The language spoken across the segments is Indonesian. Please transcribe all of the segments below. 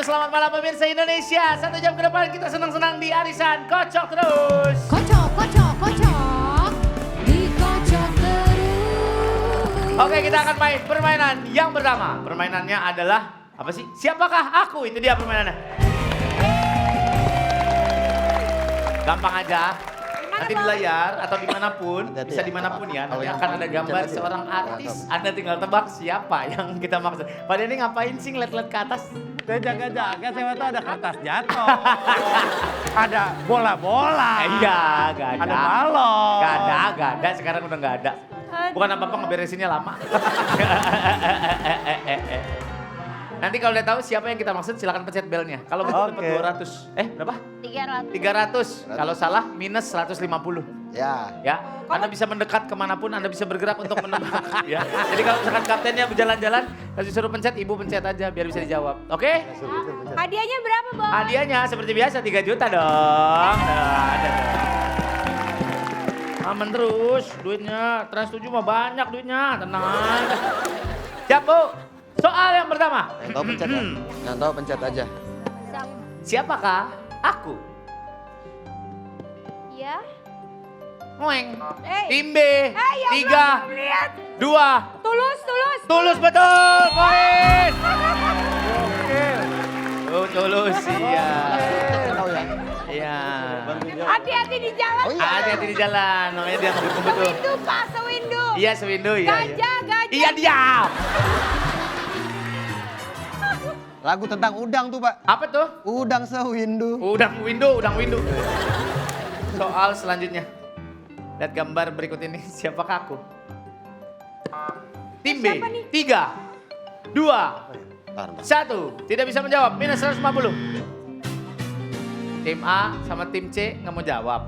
selamat malam pemirsa Indonesia. 1 jam ke depan kita senang-senang di arisan Kocok Terus. Kocok, kocok, kocok. Dikocok terus. Oke, kita akan main permainan yang pertama. Permainannya adalah, apa sih? Siapakah aku? Itu dia permainannya. Gampang aja. Nanti di layar atau dimanapun, bisa dimanapun ya. Nanti akan ada gambar seorang artis. Anda tinggal tebak siapa yang kita maksud. Pada ini ngapain sih ngeliat-ngeliat ke atas? Saya jaga-jaga, siapa tahu ada kertas jatuh. Ada bola-bola. Iya, gak ada. Ada balon. Gak ada. Sekarang udah gak ada. Bukan apa-apa ngeberesinnya lama. Nanti kalau udah tahu siapa yang kita maksud silakan pencet belnya. Kalau betul dapat 200. Berapa? 300. Kalau salah minus 150. Ya. Anda bisa mendekat kemanapun, Anda bisa bergerak untuk menebak. Ya. Jadi kalau misalkan kaptennya berjalan-jalan, kasih suruh pencet, ibu pencet aja biar bisa dijawab. Oke? Hadiahnya berapa, Bos? Hadiahnya seperti biasa 3 juta dong. Ada dong. Aman terus duitnya. Trans 7 mah banyak duitnya. Tenang. Siap, Bu. Soal yang pertama. Yang tahu pencet ya? Yang tahu pencet aja. Siapakah aku? Ya. Ngoeng. Eh. Tim B. Ya 3, 2. Tulus. Tulus betul. Poin. Oh, tulus iya. Tahu ya? Iya. Hati-hati di jalan. Oh iya. Hati-hati di jalan. Namanya dia ngebut-ngebut tuh. Sewindu, Pak, sewindu. Iya, sewindu iya. Gajah. Iya, diam. Lagu tentang udang tuh, Pak. Apa tuh? Udang sewindu. Udang windu. Soal selanjutnya. Lihat gambar berikut ini. Siapakah aku? Tim B. Siapa nih? 3, 2, Bentar. 1. Tidak bisa menjawab. Minus 150. Tim A sama tim C nggak mau jawab.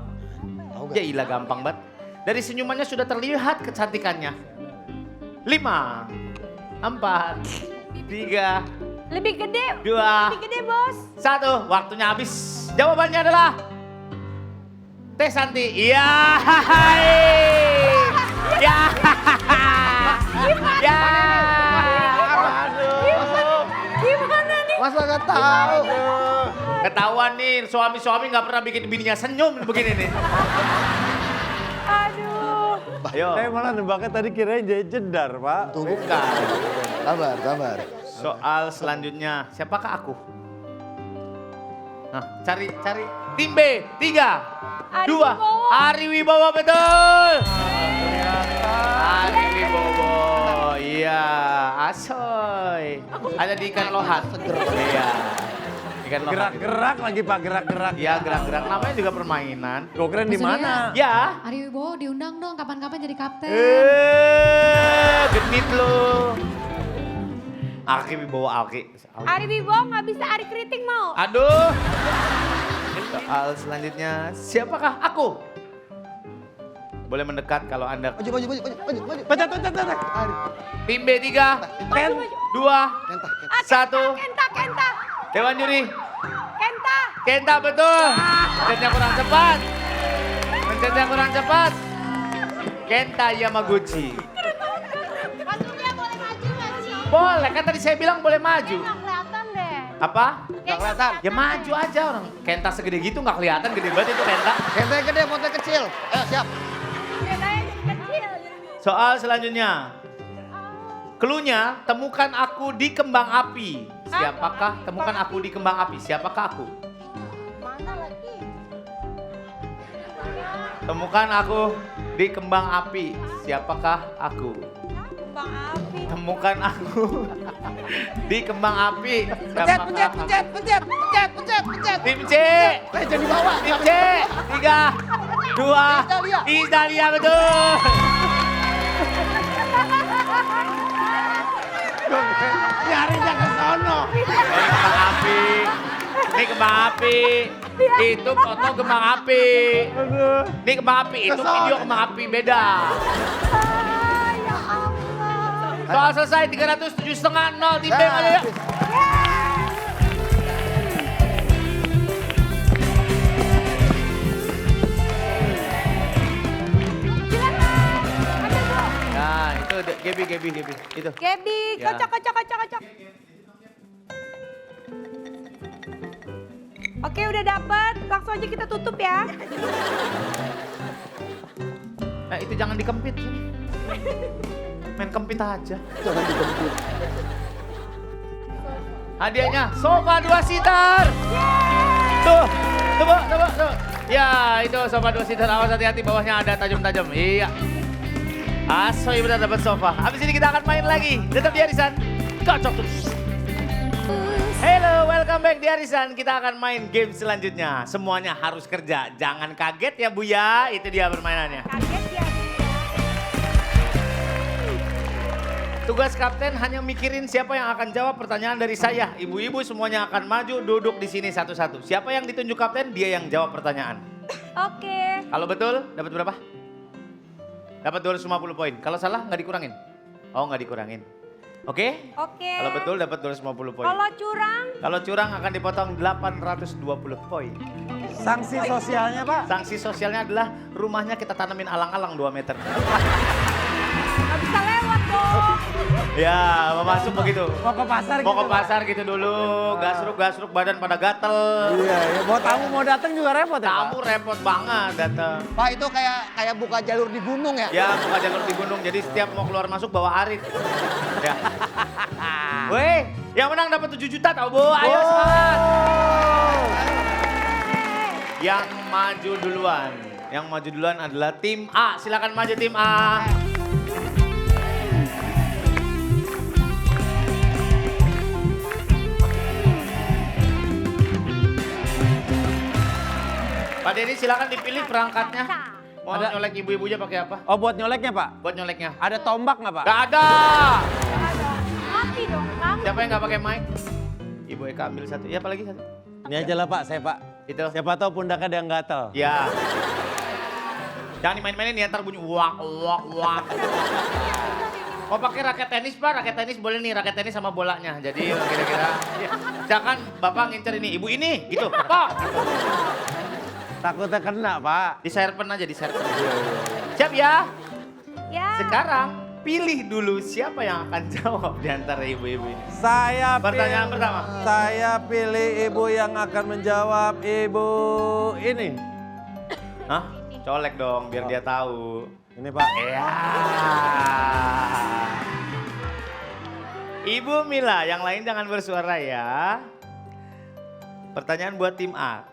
Tahu Ya ilah gampang banget. Dari senyumannya sudah terlihat kecantikannya. 5, 4, 3, Lebih gede. 2, Lebih gede, Bos. 1. Waktunya habis. Jawabannya adalah Teh Santi. Iya. Ya. Ya. Gimana nih? Masa nggak tahu? Ketahuan nih suami-suami nggak pernah bikin bininya senyum begini nih. Aduh. Ayo. Saya malah nebaknya tadi kirain jedar, Pak. Tunggu. Bukan. Sabar. Soal selanjutnya, siapakah aku? Nah, cari. Tim B, 3, 2, Wibowo. Ari Wibowo betul. Ari Wibowo, iya, asoy. Ada di ikan lohan. Iya, ikan lohan. Gerak-gerak lagi, Pak, gerak-gerak. Iya, gerak-gerak. Namanya juga permainan. Gue keren di mana? Ya. Ari Wibowo diundang dong kapan-kapan jadi kapten. Genit lo. Aki Wibowo, Aki. Ari Wibowo nggak bisa Ari Kriting mau. Aduh. Soal selanjutnya, siapakah aku? Boleh mendekat kalau Anda. Maju. Pencet. Tim B3, 2, 1. Kenta. Dewan juri, Kenta. Kenta betul. Pencetnya kurang cepat. Kenta Yamaguchi. Maksudnya boleh maju nggak sih? Boleh, kan tadi saya bilang boleh maju. Nggak kelihatan deh. Apa? Nggak kelihatan. Ya maju aja orang. Kenta segede gitu nggak kelihatan, gede banget itu Kenta. Kenteng gede, motor kecil. Siap. Kentanya jadi kecil. Soal selanjutnya. Cluenya, temukan aku di kembang api. Siapakah? Temukan aku di kembang api. Siapakah aku? Mana lagi? Temukan aku di kembang api. Siapakah aku? Kembang api. Temukan aku di kembang api. Pencet. Tim C. Jadi bawa. Tim C. 3, 2. Isdalia betul. Nyarinya ke sono. Ini kembang api. Itu foto kembang api. Ini kembang api. Itu video kembang api beda. Ya Allah. Soal selesai 307,5 0 tim B aja ya. Nah, itu Gaby itu. Gaby, Ya. kocok. Oke, udah dapet. Langsung aja kita tutup ya. Nah itu jangan dikempit sini. Main kempit aja. Jangan dikempit. Hadiahnya sofa 2 seater. Tuh. Ya itu sofa 2 seater, awas hati-hati bawahnya ada tajam-tajam. Iya. Asoy benar dapat sofa. Habis ini kita akan main lagi. Tetap di Arisan. Kocok terus. Hello, welcome back di Arisan. Kita akan main game selanjutnya. Semuanya harus kerja. Jangan kaget ya Bu ya. Itu dia permainannya. Kaget ya. Tugas kapten hanya mikirin siapa yang akan jawab pertanyaan dari saya. Ibu-ibu semuanya akan maju duduk di sini satu-satu. Siapa yang ditunjuk kapten, dia yang jawab pertanyaan. Oke. Kalau betul, dapat berapa? Dapat 250 poin. Kalau salah, nggak dikurangin? Oh, nggak dikurangin. Oke? Oke. Kalau betul, dapat 250 poin. Kalau curang? Kalau curang akan dipotong 820 poin. Sanksi sosialnya Pak? Sanksi sosialnya adalah rumahnya kita tanemin alang-alang 2 meter. Gak bisa lewat dong. Ya, mau masuk begitu. Mau ke pasar Mau ke gitu, pasar gitu dulu, gasruk-gasruk badan pada gatel. Iya, ya. Mau tamu mau datang juga repot ya Pak? Kamu repot banget datang. Pak itu kayak buka jalur di gunung ya? Ya, buka jalur di gunung, jadi setiap mau keluar masuk bawa arit. Ya. Weh, yang menang dapat 7 juta tau Bu, ayo semangat. Yang maju duluan adalah tim A, silakan maju tim A. Pak Denny silakan dipilih perangkatnya. Mau nyolek ibu-ibunya pakai apa? Oh buat nyoleknya Pak? Buat nyoleknya. Ada tombak nggak Pak? Gak ada. Mati dong kamu. Siapa yang gak pakai mic? Ibu Eka ambil satu. Ya apalagi satu. Ini aja lah Pak, saya Pak. Itu. Siapa tahu pundaknya ada yang gatel. Ya. Jangan dimain-mainin ya, ntar bunyi wak. Mau pakai raket tenis Pak? Raket tenis boleh nih, raket tenis sama bolanya. Jadi kira-kira. Ya. Jangan Bapak ngincer ini, ibu ini gitu. Pak. Takutnya kena Pak. Di serpen aja, di serpen. Siap ya? Ya. Sekarang pilih dulu siapa yang akan jawab di antara ibu-ibu ini. Pertanyaan pertama. Saya pilih ibu yang akan menjawab ibu ini. Hah? Colek dong biar dia tahu. Ini Pak. Ya. Ibu Mila, yang lain jangan bersuara ya. Pertanyaan buat tim A.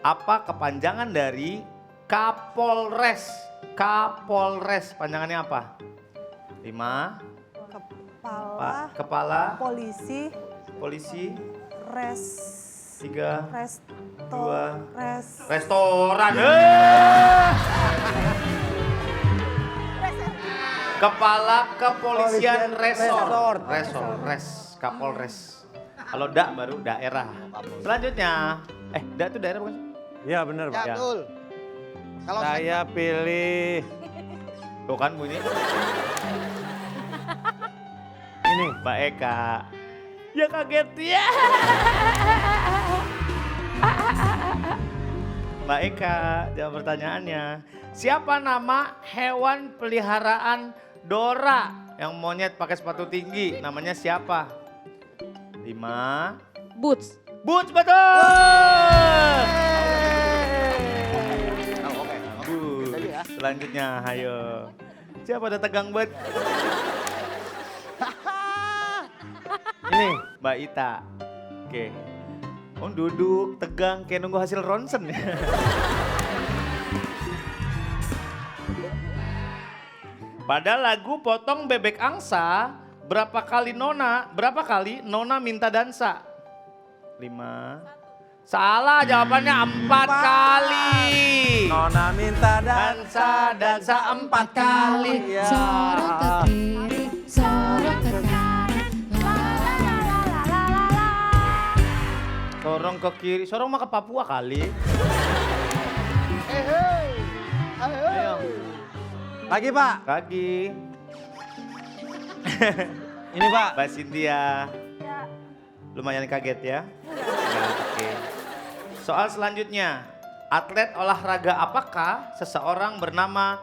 Apa kepanjangan dari Kapolres? Kapolres, panjangannya apa? 5, Kepala, polisi, 3, 2, restoran. Kepala Kepolisian Resort. Kapolres. Kalau da baru daerah. Selanjutnya, da itu daerah bukan? Iya benar Pak. Ya, betul. Kalau Saya pilih Tuh kan bunyi. ini. Mbak Eka. Ya kaget ya. Mbak Eka, jawab pertanyaannya. Siapa nama hewan peliharaan Dora yang monyet pakai sepatu tinggi? Namanya siapa? 5. Boots. Boots betul. Oke. Boots. Selanjutnya, ayo. Siapa udah tegang banget? Ini. Mbak Ita. Oke. Oh duduk, tegang, kayak nunggu hasil ronsen ya. Pada lagu Potong Bebek Angsa, berapa kali Nona minta dansa? 5. Salah jawabannya 4 kali. Nona minta Dansa 4 kali. Ya. Sorot ke kiri, sorot ke kanan. Sorong ke kiri, sorong mah ke Papua kali. Ayo. Lagi Pak. Kaki. Ini Pak. Mbak Cynthia. Lumayan kaget ya. Ya, oke. Soal selanjutnya. Atlet olahraga apakah seseorang bernama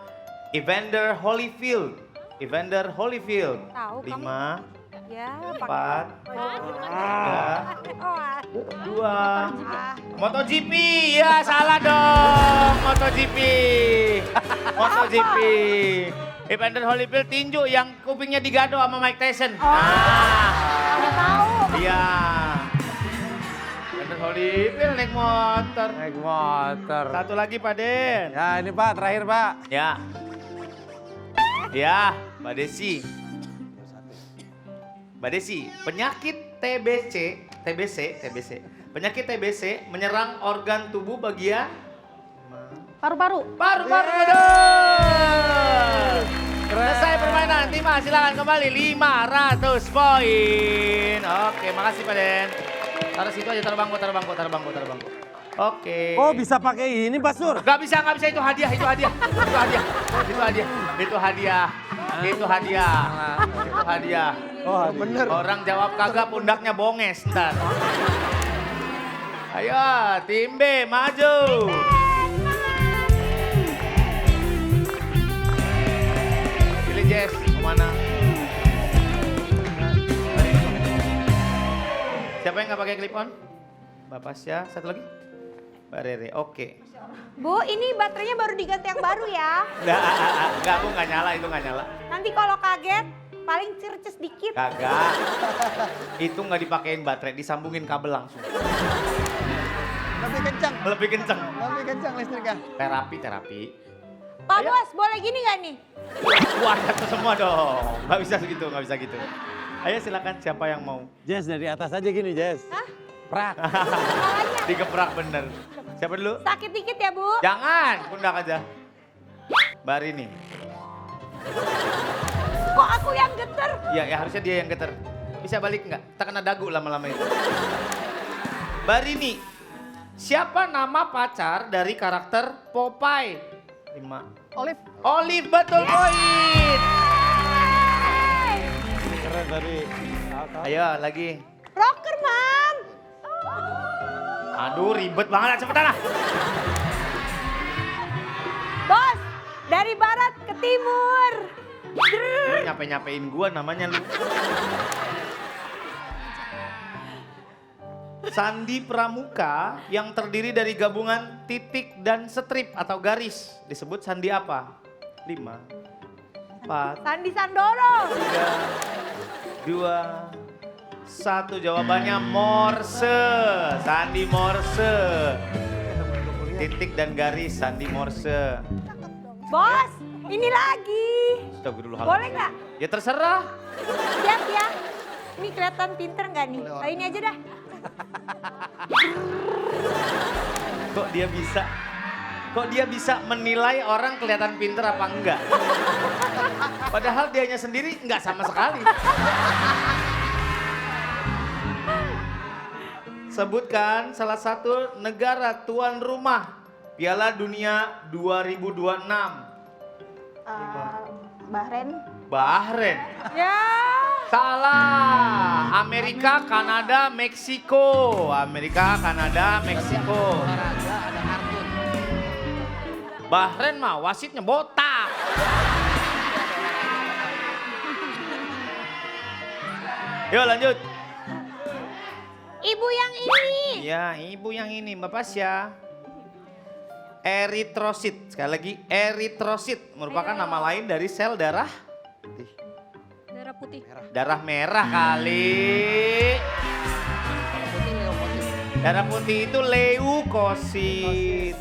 Evander Holyfield? Evander Holyfield. Tahu 5, kamu? Ya, 4, 3, Oh, 2. MotoGP, ya salah dong. MotoGP. MotoGP. Evander Holyfield tinju yang kupingnya digado sama Mike Tyson. Nggak tahu. Iya. Evander Holyfield naik motor. Naik motor. Satu lagi Pak Den. Ya ini Pak, terakhir Pak. Ya. Ya, Mbak Desi. Mbak Desi, penyakit TBC. Penyakit TBC menyerang organ tubuh bagian Paru-paru. paru-paru. Betul. Selesai permainan, Tima silakan kembali 500 poin. Oke, makasih Pak Den. Taruh situ aja, taruh bangku. Oke. Oh bisa pakai ini Pak Sur? Gak bisa, itu hadiah. Oh Bener. Orang jawab kagak, pundaknya bonges ntar. Ayo, tim B maju. Pilih Jess, kemana? Siapa yang nggak pakai clip on? Mbak Pasya, satu lagi. Mbak Rere, oke. Bu, ini baterainya baru diganti yang baru ya. Enggak, Bu, nggak nyala, itu nggak nyala. Nanti kalau kaget, paling circes dikit. Kagak. Itu nggak dipakein baterai, disambungin kabel langsung. Lebih kencang. Lebih kenceng. Lebih kencang listriknya. Terapi. Pak Ayo. Bos, boleh gini nggak nih? Wadah tuh semua dong. Nggak bisa gitu. Ayo silakan siapa yang mau. Jess dari atas aja gini Jess. Hah? Prak. Kepalanya. Digeprak bener. Siapa dulu? Sakit dikit ya, Bu? Jangan, pundak aja. Mbak Rini. Kok aku yang geter? Ya harusnya dia yang geter. Bisa balik nggak? Kita kena dagu lama-lama itu. Mbak Rini. Siapa nama pacar dari karakter Popeye? 5. Olive, betul poin. Keren tadi. Ayo lagi. Rocker, Mam. Aduh ribet banget, cepetan lah. Bos, dari barat ke timur. Lu nyampe-nyampein gua namanya lu. Sandi Pramuka yang terdiri dari gabungan titik dan strip atau garis disebut sandi apa? 5, 4, Sandi Sandoro. 3, 2, 1. Jawabannya Morse. Sandi Morse. Titik dan garis sandi Morse. Bos, ini lagi. Astagfirullahaladzim. Boleh nggak? Ya terserah. Siap ya. Ini kelihatan pinter nggak nih? Oh, ini aja dah. Kok dia bisa menilai orang kelihatan pinter apa enggak? Padahal dianya sendiri enggak sama sekali. Sebutkan salah satu negara tuan rumah Piala Dunia 2026. Bahrain. Ya. Salah. Amerika, Kanada, Meksiko. Bahrain mah wasitnya botak. Yuk lanjut. Ibu yang ini. Ya, ibu yang ini, Mbak Pasya. Eritrosit. Sekali lagi, eritrosit merupakan nama lain dari sel darah Darah putih. darah merah kali. Darah putih itu leukosit.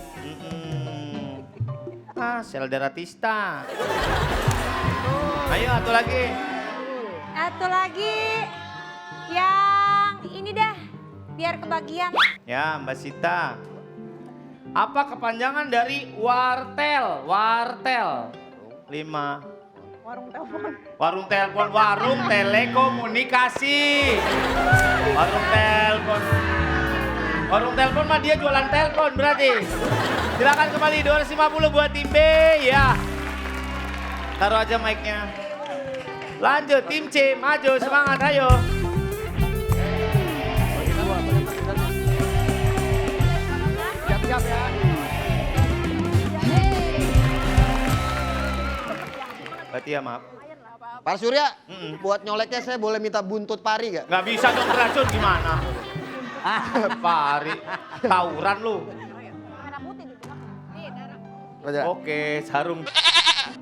Sel darah tista. Ayo, satu lagi. Satu lagi. Yang ini dah. Biar kebagian. Ya, Mbak Sita. Apa kepanjangan dari wartel? 5. Warung telepon. Warung telepon, warung telekomunikasi. Warung telepon mah dia jualan telepon berarti. Silakan kembali 250 buat tim B ya. Taruh aja mic-nya. Lanjut tim C, maju semangat ayo. Siap-siap ya. Berarti ya maaf. Pak Surya, buat nyoleknya saya boleh minta buntut pari gak? Nggak bisa dong beracun gimana? Pari, tawuran lu. Merah putih di belakang. Nih, darah. Baca. Oke, sarung.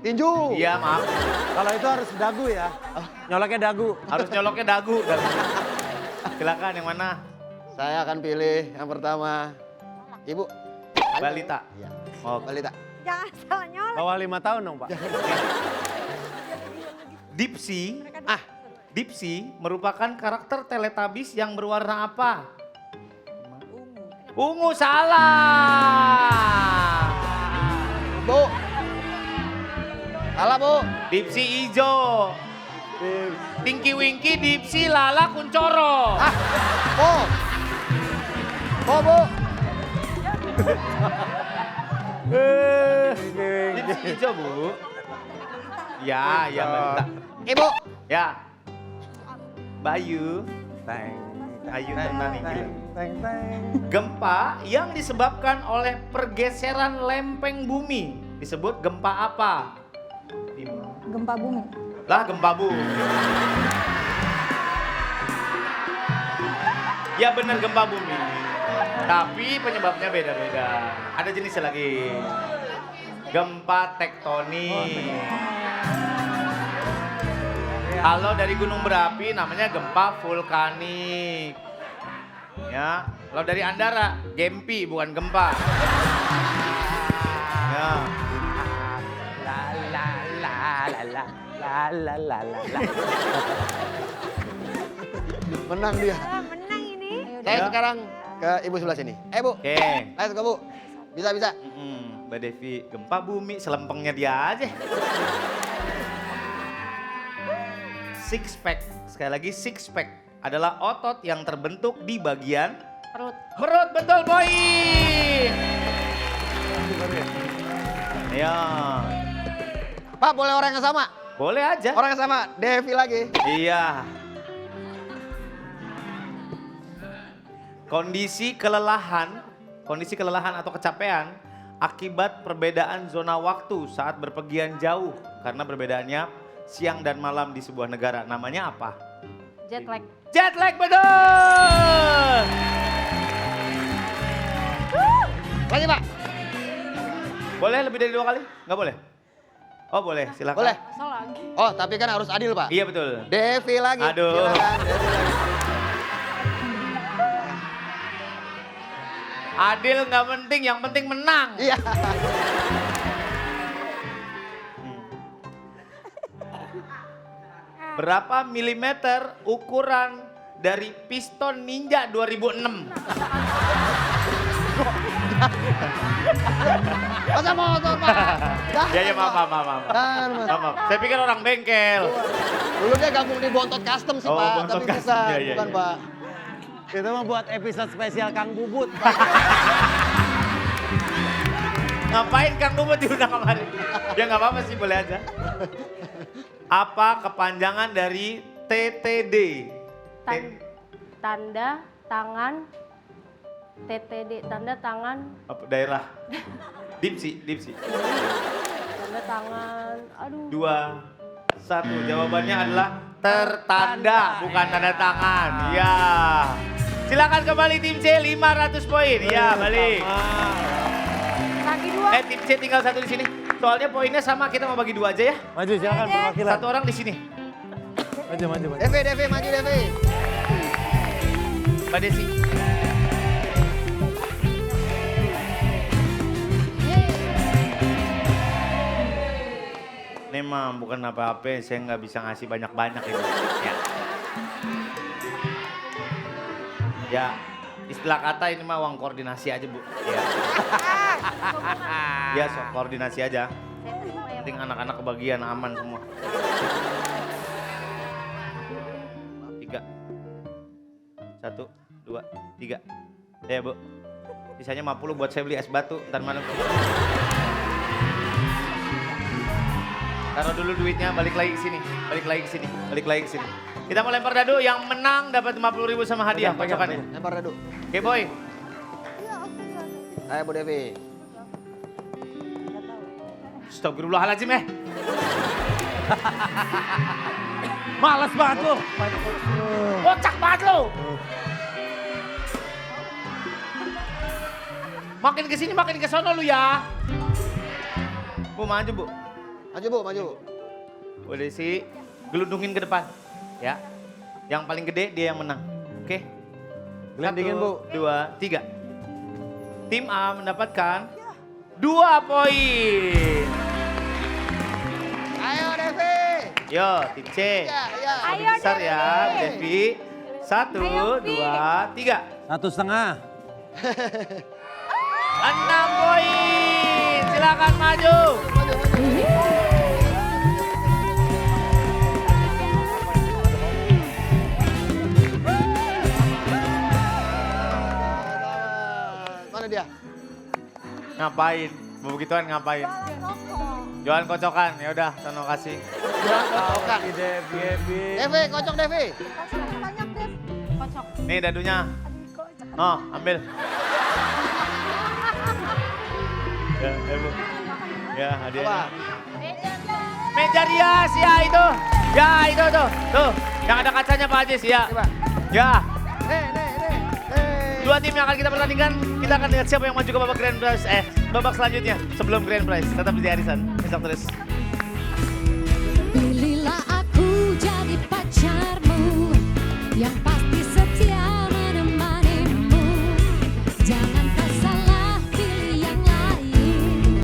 Tinju. Iya, maaf. Kalau itu harus dagu ya. Nyoloknya dagu. Harus nyoloknya dagu. Silakan yang mana? Saya akan pilih yang pertama. Ibu. Balita. Iya. Oh, Balita. Jangan salah nyolok. Bawah 5 tahun dong Pak. Dipsy. Dipsy merupakan karakter Teletubbies yang berwarna apa? Ungu salah. Bu. Salah, Bu. Dipsy hijau. Tinky Winky, Dipsy, Lala, Kuncoro. Bu. Bu. Dipsy hijau, Bu. Ya, Balita. Ibu. Ya. Bayu. Teng. Ayu tenang nih, gila. Teng teng. Gempa yang disebabkan oleh pergeseran lempeng bumi disebut gempa apa? Gempa bumi. Lah, gempa bumi. Ya benar gempa bumi. Tapi penyebabnya beda-beda. Ada jenisnya lagi. Gempa tektonik. Kalau dari gunung berapi namanya gempa vulkanik. Ya, kalau dari Andara, gempi bukan gempa. Ya. La la la la la la la la la la. Menang dia. Menang ini. Saya Ya. sekarang ke ibu sebelah sini. Bu. Oke. Ayo ke Bu. Bisa. Mbak Devi, gempa bumi selempengnya dia aja. Six pack, sekali lagi six pack adalah otot yang terbentuk di bagian Perut. perut, betul boy. Ya, Pak, boleh orang yang sama? boleh aja. Orang yang sama, Devi lagi. Iya. Kondisi kelelahan atau kecapean akibat perbedaan zona waktu saat berpergian jauh karena perbedaannya siang dan malam di sebuah negara. Namanya apa? Jet lag. Jet lag, betul! Lagi, Pak. Boleh lebih dari 2 kali? Nggak boleh? Oh boleh, silakan. Boleh. Salah lagi. Oh, tapi kan harus adil, Pak. Iya betul. Devi lagi. Aduh. Silakan, Devi lagi. Adil nggak penting, yang penting menang. Iya. Berapa milimeter ukuran dari piston Ninja 2006? Masa motor, Pak? Ya maaf. Kan, Mas. Maaf. Saya pikir orang bengkel. Dulu dia gabung di Bontot Custom sih, Oh, Pak. Bontot Tapi Custom. bukan, Iya, bukan, iya. Pak. Kita mau buat episode spesial Kang Bubut. Pak. Ngapain Kang Bubut diundang kemarin? Ya nggak apa-apa sih, boleh aja. Apa kepanjangan dari TTD? Tanda tangan TTD, tanda tangan, Apa, daerah? Dipsy. tanda tangan, aduh. 2, 1. Jawabannya adalah tertanda, bukan tanda tangan. Ya. Silakan kembali tim C 500 poin. Ya, balik. Bagi 2. Tim C tinggal 1 di sini. Soalnya poinnya sama, kita mau bagi 2 aja ya. Maju silakan perwakilan. 1 orang di sini. Maju. Devi, maju Devi. Mbak Desi. Ini mah bukan apa-apa, saya nggak bisa ngasih banyak-banyak ini. Ya, istilah kata ini mah uang koordinasi aja, Bu. Ya. Ya, sok koordinasi aja. Penting anak-anak kebagian aman semua. 3. 1, 2, 3. Ya, Bu. Sisanya 50 buat saya beli es batu ntar malam. Taruh dulu duitnya, balik lagi ke sini. Kita mau lempar dadu, yang menang dapat 50.000 sama hadiah pacokannya. Lempar dadu. Oke, boy. Ayo Bu Devi. Astagfirullahaladzim, Males banget lu. Kocak banget lo. Makin ke sini makin ke sono lu ya. Bu maju bu. Maju Bu, maju. Boleh sih gelundungin ke depan. Ya. Yang paling gede dia yang menang. Oke. Gelindingin, Bu. 2, 3. Tim A mendapatkan 2 poin. Ayo Devi. Yo, tim C. Ya, ya. Lebih besar ya, Bu Devi. 1, Ayo, 2, 3. 1,5. 6 poin. Silakan maju. Mana dia? Ngapain? Mau begituan ngapain? Jualan kocokan. Ya udah, sono kasih. Kocokan. Devi, kocok Devi. Banyak deh. Kocok. Nih dadunya. Oh, ambil. Ya, Bu. Ya, hadiahnya. Apa? Meja rias, ya itu. Ya, itu tuh. Tuh, yang ada kacanya Pak Ajis, ya. Coba. Ya. Nih. 2 tim yang akan kita pertandingkan, kita akan lihat siapa yang maju ke babak grand prize. Babak selanjutnya sebelum grand prize. Tetap di Arisan. Besok terus.